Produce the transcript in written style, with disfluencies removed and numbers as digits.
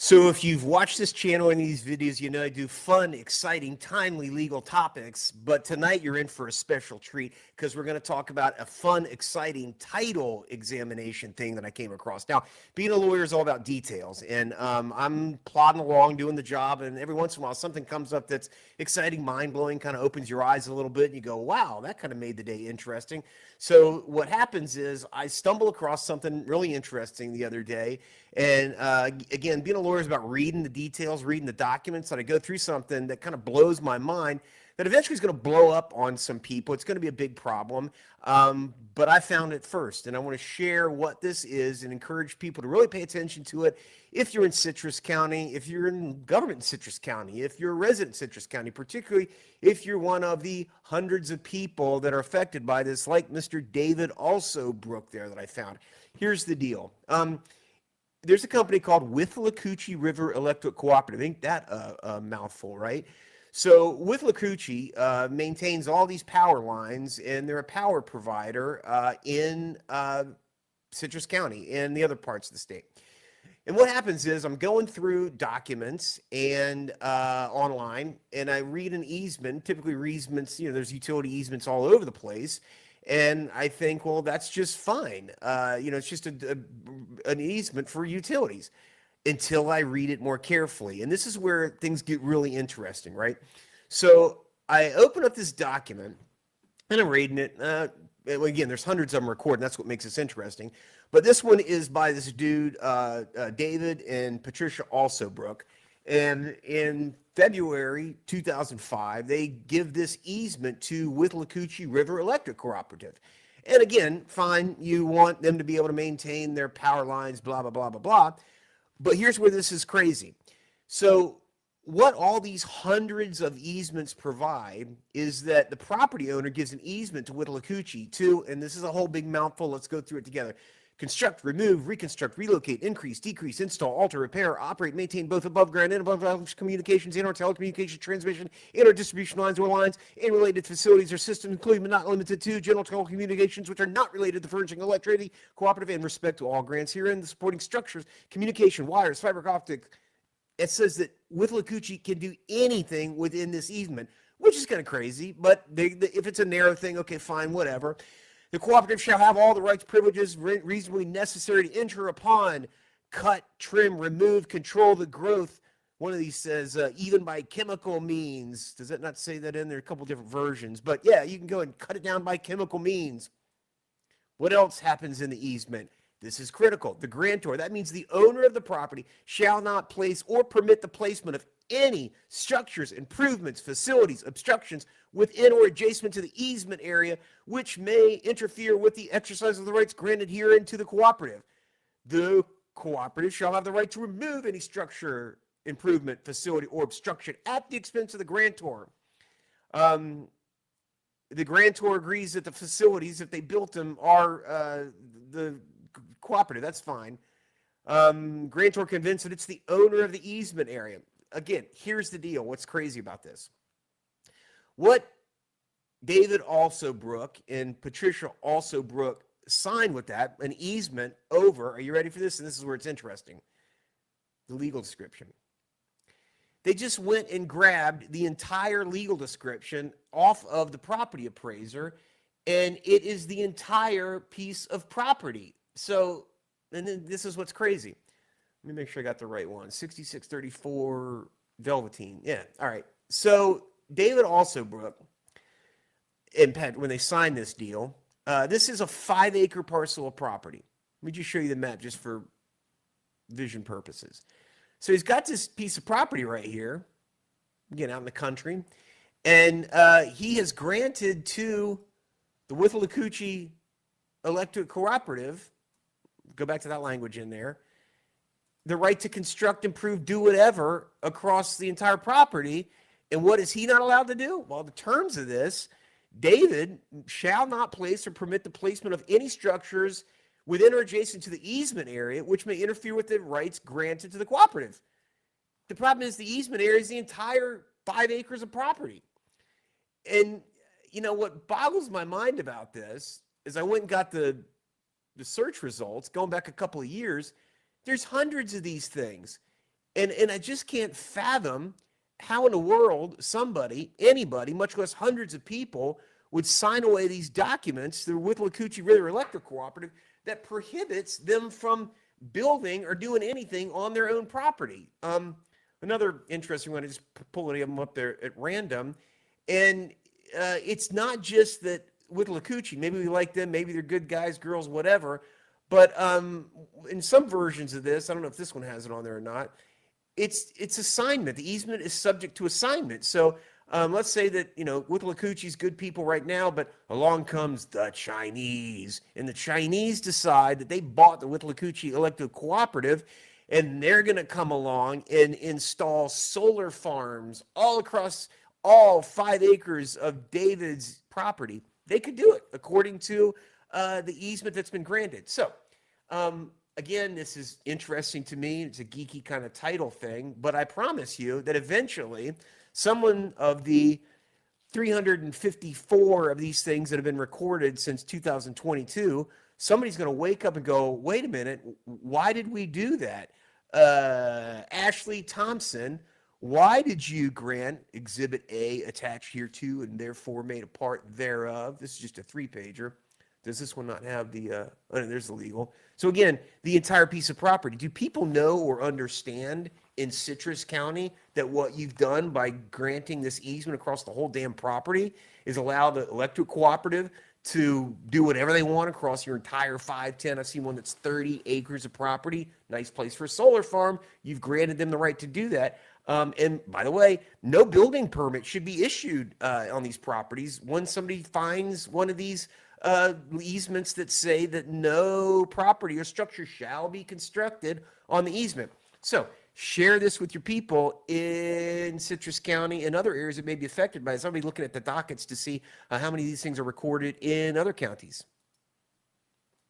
So if you've watched this channel and these videos, you know I do fun, exciting, timely legal topics, but tonight you're in for a special treat because we're going to talk about a fun, exciting title examination thing that I came across. Now, being a lawyer is all about details, and I'm plodding along doing the job, and every once in a while something comes up that's exciting, mind-blowing, kind of opens your eyes a little bit, and you go, wow, that kind of made the day interesting. So what happens is I stumble across something really interesting the other day, and again, being a lawyer is about reading the details, reading the documents, and I go through something that kind of blows my mind that eventually is going to blow up on some people. It's going to be a big problem, but I found it first, and I want to share what this is and encourage people to really pay attention to it. If you're in Citrus County, if you're in government in Citrus County, if you're a resident in Citrus County, particularly if you're one of the hundreds of people that are affected by this, like Mr. David also Brook there that I found. Here's the deal. There's a company called Withlacoochee River Electric Cooperative. I think that a mouthful, right? So Withlacoochee maintains all these power lines, and they're a power provider in Citrus County and the other parts of the state. And what happens is I'm going through documents and online, and I read an easement. Typically, easements, there's utility easements all over the place. And I think, well, that's just fine. It's just an easement for utilities until I read it more carefully. And this is where things get really interesting, right? So I open up this document and I'm reading it. Again, there's hundreds of them recorded. That's what makes this interesting. But this one is by this dude, David and Patricia Alsobrook. And in February 2005, they give this easement to Withlacoochee River Electric Cooperative. And again, fine, you want them to be able to maintain their power lines, blah, blah, blah, blah, blah. But here's where this is crazy. So what all these hundreds of easements provide is that the property owner gives an easement to Withlacoochee to, and this is a whole big mouthful, let's go through it together. Construct, remove, reconstruct, relocate, increase, decrease, install, alter, repair, operate, maintain both above ground and above ground communications and or telecommunications, transmission, and or distribution lines or lines, and related facilities or systems, including but not limited to general telecommunications, which are not related to furnishing electricity, cooperative, and respect to all grants herein, the supporting structures, communication, wires, fiber optic. It says that Withlacoochee can do anything within this easement, which is kind of crazy, but if it's a narrow thing, okay, fine, whatever. The cooperative shall have all the rights, privileges reasonably necessary to enter upon, cut, trim, remove, control the growth. One of these says, even by chemical means. Does that not say that in there? A couple different versions. But yeah, you can go and cut it down by chemical means. What else happens in the easement? This is critical. The grantor, that means the owner of the property, shall not place or permit the placement of any structures, improvements, facilities, obstructions within or adjacent to the easement area which may interfere with the exercise of the rights granted herein to the cooperative. The cooperative shall have the right to remove any structure, improvement, facility, or obstruction at the expense of the grantor. The grantor agrees that the facilities, if they built them, are the cooperative. That's fine. Grantor convinced that it's the owner of the easement area. Again, here's the deal. What's crazy about this? What David Alsobrook and Patricia Alsobrook signed with that, an easement over, are you ready for this? And this is where it's interesting. The legal description. They just went and grabbed the entire legal description off of the property appraiser, and it is the entire piece of property. So, and then this is what's crazy. Let me make sure I got the right one. 6634 Velveteen. Yeah. All right. So David Alsobrook and Pat, when they signed this deal, this is a 5-acre parcel of property. Let me just show you the map just for vision purposes. So he's got this piece of property right here, again, out in the country, and he has granted to the Withlacoochee Electric Cooperative, go back to that language in there, the right to construct, improve, do whatever across the entire property. And what is he not allowed to do? Well, the terms of this, David shall not place or permit the placement of any structures within or adjacent to the easement area which may interfere with the rights granted to the cooperative. The problem is the easement area is the entire 5 acres of property. And, what boggles my mind about this is I went and got the search results going back a couple of years. There's hundreds of these things. And I just can't fathom how in the world somebody, anybody, much less hundreds of people, would sign away these documents through Withlacoochee River Electric Cooperative that prohibits them from building or doing anything on their own property. Another interesting one, I just pulling them up there at random, and it's not just that Withlacoochee, maybe we like them, maybe they're good guys, girls, whatever, but in some versions of this, I don't know if this one has it on there or not, it's assignment. The easement is subject to assignment. So let's say that Withlacoochee's good people right now, but along comes the Chinese, and the Chinese decide that they bought the Withlacoochee Electric Cooperative, and they're going to come along and install solar farms all across all 5 acres of David's property. They could do it according to the easement that's been granted. So again, this is interesting to me. It's a geeky kind of title thing, but I promise you that eventually someone of the 354 of these things that have been recorded since 2022, somebody's going to wake up and go, wait a minute, why did we do that? Ashley Thompson, why did you grant Exhibit A attached here to and therefore made a part thereof? This is just a 3-pager. Does this one not have the, oh, there's the legal. So again, the entire piece of property. Do people know or understand in Citrus County that what you've done by granting this easement across the whole damn property is allow the electric cooperative to do whatever they want across your entire 510? I've seen one that's 30 acres of property. Nice place for a solar farm. You've granted them the right to do that. And by the way, no building permit should be issued on these properties when somebody finds one of these easements that say that no property or structure shall be constructed on the easement. So share this with your people in Citrus County and other areas that may be affected by it. Somebody looking at the dockets to see how many of these things are recorded in other counties.